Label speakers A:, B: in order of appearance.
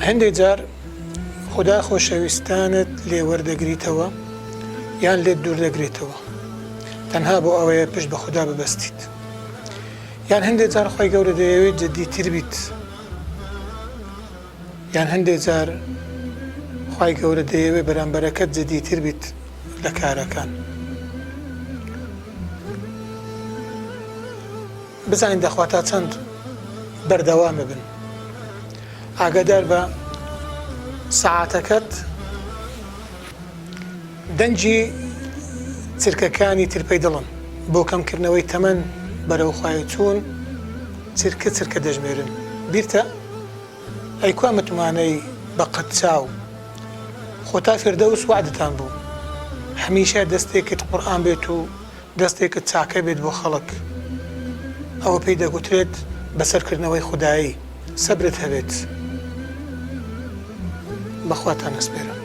A: هەندێک جار خوددا خۆشەویستانت لێ وەردەگریتەوە یان لێت دوور دەگرێتەوە تەنها بۆ ئەوەیە پشت بە خوددا ببەستیت، یان هەندێک جار خۆی گەورە دەیەوێت جددیتر بیت، یان هەندێک جار خی گەورە دەیەوێت بەرامبەرەکەت جددیتر بیت لە کارەکان. بزانین دەخوا تا چەند بەردەوامە بن. ئاگادار بە سەعاتەکەت دەنجی چرکەکانی ترپەی دڵن بۆ کەمکردنەوەی تەمەن بەرەو خوای چوون چرکە دەژمێرن. بیرتە ئەیکوا متمانەی بە قەت چاو خۆتا فردەوس وعدتان بوو هەمیشە دەستێکت قورئان بێت و دەستێکت چاکە بێت بۆ خەڵک. ئەوە پێی دەگوترێت بەسەرکردنەوەی خودایی سەبرت هەبێت. بەخواتان ئەسپێرم.